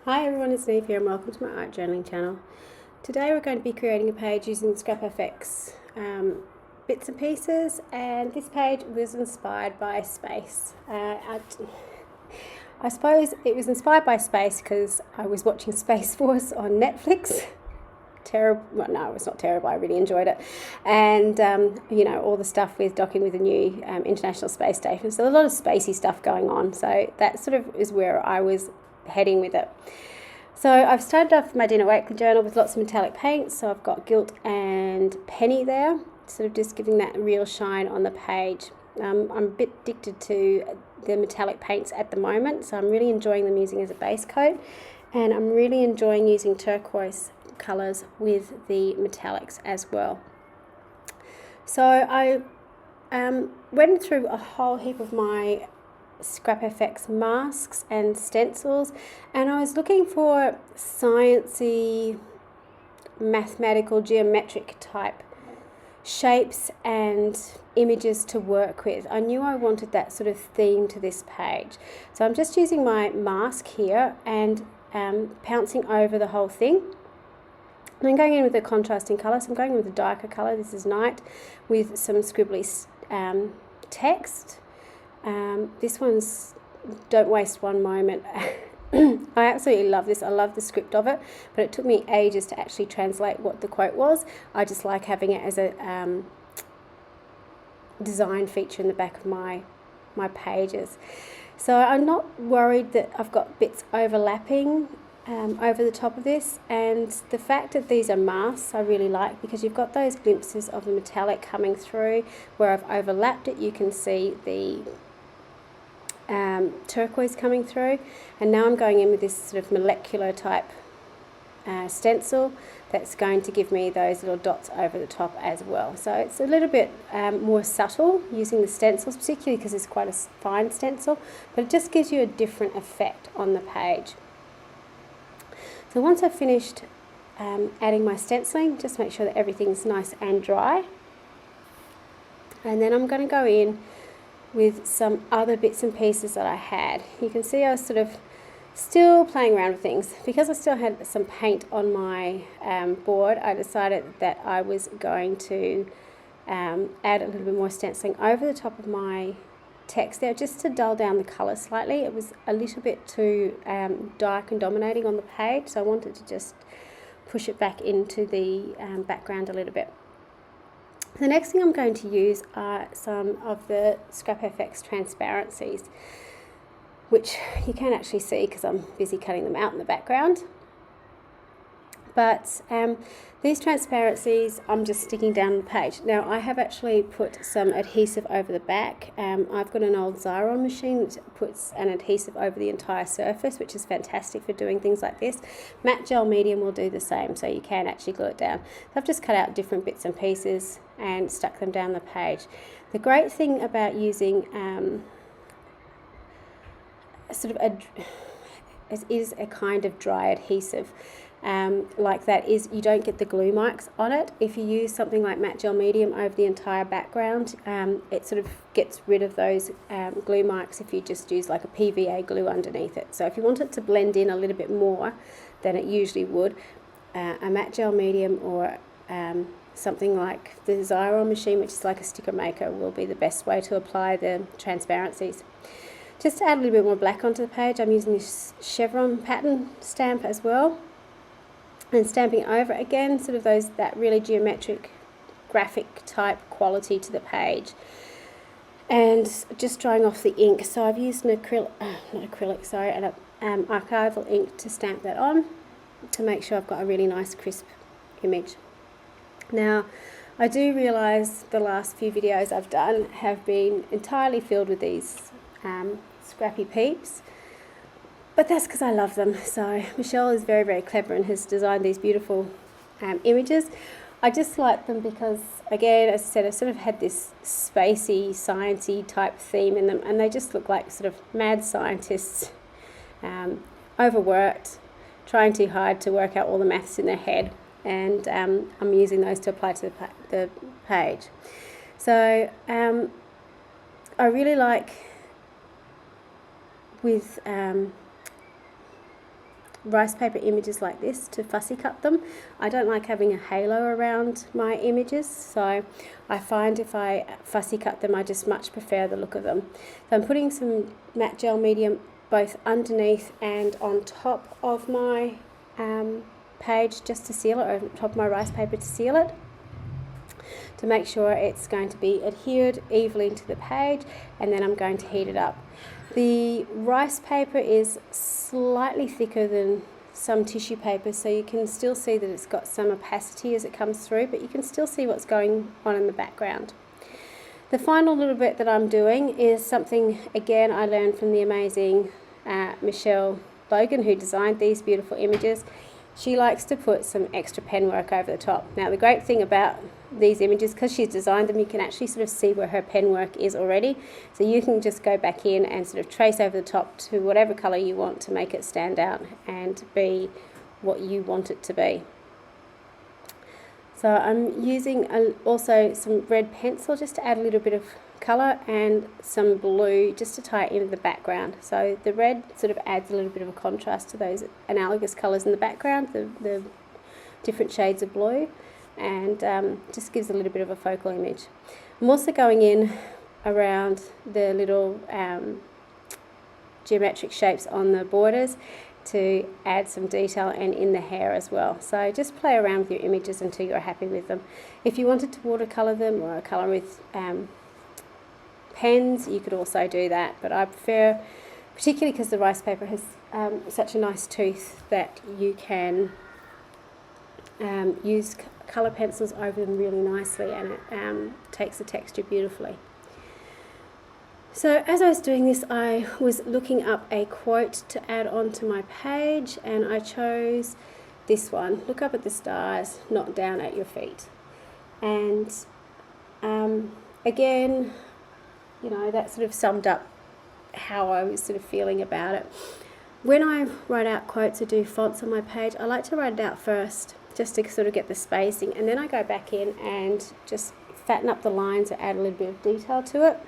Hi everyone, it's Neve here and welcome to my art journaling channel. Today we're going to be creating a page using ScrapFX bits and pieces, and this page was inspired by space. I suppose it was inspired by space because I was watching Space Force on Netflix. Terrible, well, no, it's not terrible, I really enjoyed it. And all the stuff with docking with the new International Space Station, so a lot of spacey stuff going on, so that sort of is where I was heading with it. So I've started off my Dina Wakley journal with lots of metallic paints. So I've got Gilt and Penny there, sort of just giving that real shine on the page. I'm a bit addicted to the metallic paints at the moment, so I'm really enjoying them using as a base coat, and I'm really enjoying using turquoise colours with the metallics as well. So I went through a whole heap of my ScrapFX masks and stencils, and I was looking for sciencey, mathematical, geometric type shapes and images to work with. I knew I wanted that sort of theme to this page, so I'm just using my mask here and pouncing over the whole thing. And I'm going in with a contrasting colour, so I'm going in with a darker colour. This is Night, with some scribbly text. This one's Don't Waste One Moment. I absolutely love this. I love the script of it, but it took me ages to actually translate what the quote was. I just like having it as a design feature in the back of my pages. So I'm not worried that I've got bits overlapping over the top of this, and the fact that these are masks I really like, because you've got those glimpses of the metallic coming through. Where I've overlapped it, you can see the turquoise coming through, and now I'm going in with this sort of molecular type stencil that's going to give me those little dots over the top as well. So it's a little bit more subtle using the stencils, particularly because it's quite a fine stencil, but it just gives you a different effect on the page. So once I've finished adding my stenciling, just make sure that everything's nice and dry, and then I'm going to go in with some other bits and pieces that I had. You can see I was sort of still playing around with things. Because I still had some paint on my board, I decided that I was going to add a little bit more stenciling over the top of my text there, just to dull down the colour slightly. It was a little bit too dark and dominating on the page, so I wanted to just push it back into the background a little bit. The next thing I'm going to use are some of the ScrapFX transparencies, which you can actually see because I'm busy cutting them out in the background. But these transparencies I'm just sticking down the page. Now I have actually put some adhesive over the back. I've got an old Xyron machine which puts an adhesive over the entire surface, which is fantastic for doing things like this. Matte gel medium will do the same, so you can actually glue it down. So I've just cut out different bits and pieces and stuck them down the page. The great thing about using is a kind of dry adhesive like that is you don't get the glue marks on it. If you use something like matte gel medium over the entire background, it sort of gets rid of those glue marks if you just use like a PVA glue underneath it. So if you want it to blend in a little bit more than it usually would, a matte gel medium or something like the Xyron machine, which is like a sticker maker, will be the best way to apply the transparencies. Just to add a little bit more black onto the page, I'm using this chevron pattern stamp as well, and stamping over again, sort of that really geometric, graphic type quality to the page, and just drying off the ink. So I've used an archival ink to stamp that on to make sure I've got a really nice crisp image. Now, I do realise the last few videos I've done have been entirely filled with these scrappy peeps, but that's because I love them. So Michelle is very, very clever and has designed these beautiful images. I just like them because, again, as I said, I sort of had this spacey, sciencey type theme in them, and they just look like sort of mad scientists, overworked, trying too hard to work out all the maths in their head, and I'm using those to apply to the page. So I really like with rice paper images like this to fussy cut them. I don't like having a halo around my images, so I find if I fussy cut them, I just much prefer the look of them. So I'm putting some matte gel medium both underneath and on top of my page just to seal it, or on top of my rice paper to seal it, to make sure it's going to be adhered evenly to the page, and then I'm going to heat it up. The rice paper is slightly thicker than some tissue paper, so you can still see that it's got some opacity as it comes through, but you can still see what's going on in the background. The final little bit that I'm doing is something, again, I learned from the amazing Michelle Logan, who designed these beautiful images. She likes to put some extra pen work over the top. Now, the great thing about these images, because she's designed them, you can actually sort of see where her pen work is already. So you can just go back in and sort of trace over the top to whatever colour you want to make it stand out and be what you want it to be. So I'm using also some red pencil just to add a little bit of colour, and some blue just to tie it into the background. So the red sort of adds a little bit of a contrast to those analogous colours in the background, the different shades of blue, and just gives a little bit of a focal image. I'm also going in around the little geometric shapes on the borders to add some detail, and in the hair as well. So just play around with your images until you're happy with them. If you wanted to watercolour them or colour with pens, you could also do that, but I prefer, particularly because the rice paper has such a nice tooth, that you can use colour pencils over them really nicely, and it takes the texture beautifully. So as I was doing this, I was looking up a quote to add onto my page, and I chose this one: "Look up at the stars, not down at your feet." And again, you know, that sort of summed up how I was sort of feeling about it. When I write out quotes or do fonts on my page, I like to write it out first, just to sort of get the spacing, and then I go back in and just fatten up the lines or add a little bit of detail to it.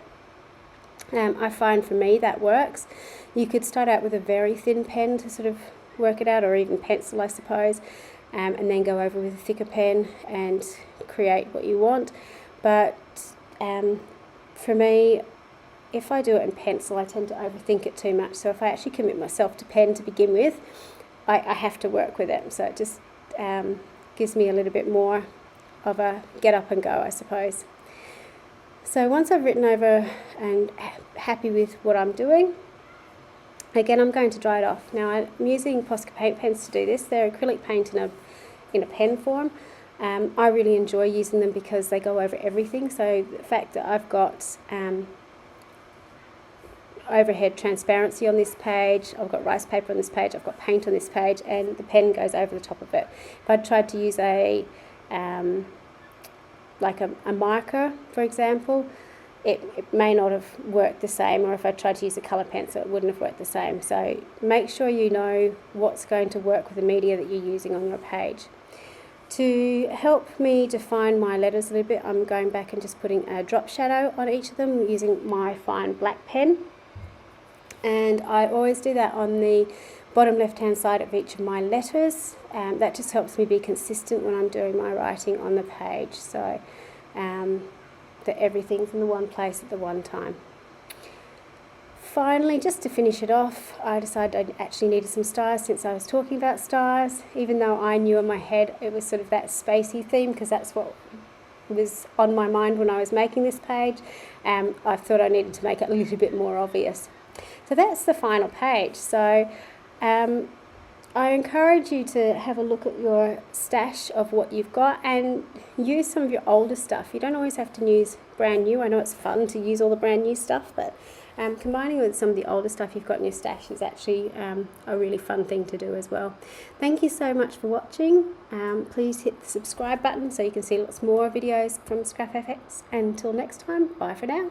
I find for me that works. You could start out with a very thin pen to sort of work it out, or even pencil, I suppose, and then go over with a thicker pen and create what you want. But for me, if I do it in pencil, I tend to overthink it too much. So if I actually commit myself to pen to begin with, I have to work with it. So it just gives me a little bit more of a get up and go, I suppose. So once I've written over and happy with what I'm doing, again, I'm going to dry it off. Now, I'm using Posca paint pens to do this. They're acrylic paint in a pen form. I really enjoy using them because they go over everything. So the fact that I've got overhead transparency on this page, I've got rice paper on this page, I've got paint on this page, and the pen goes over the top of it. If I tried to use a marker, for example, it may not have worked the same, or if I tried to use a colour pencil, it wouldn't have worked the same. So make sure you know what's going to work with the media that you're using on your page. To help me define my letters a little bit, I'm going back and just putting a drop shadow on each of them using my fine black pen. And I always do that on the bottom left hand side of each of my letters. That just helps me be consistent when I'm doing my writing on the page, so that everything's in the one place at the one time. Finally, just to finish it off, I decided I actually needed some stars, since I was talking about stars, even though I knew in my head it was sort of that spacey theme, because that's what was on my mind when I was making this page. I thought I needed to make it a little bit more obvious. So that's the final page. So I encourage you to have a look at your stash of what you've got and use some of your older stuff. You don't always have to use brand new. I know it's fun to use all the brand new stuff, but combining with some of the older stuff you've got in your stash is actually a really fun thing to do as well. Thank you so much for watching. Please hit the subscribe button so you can see lots more videos from ScrapFX. Until next time, bye for now.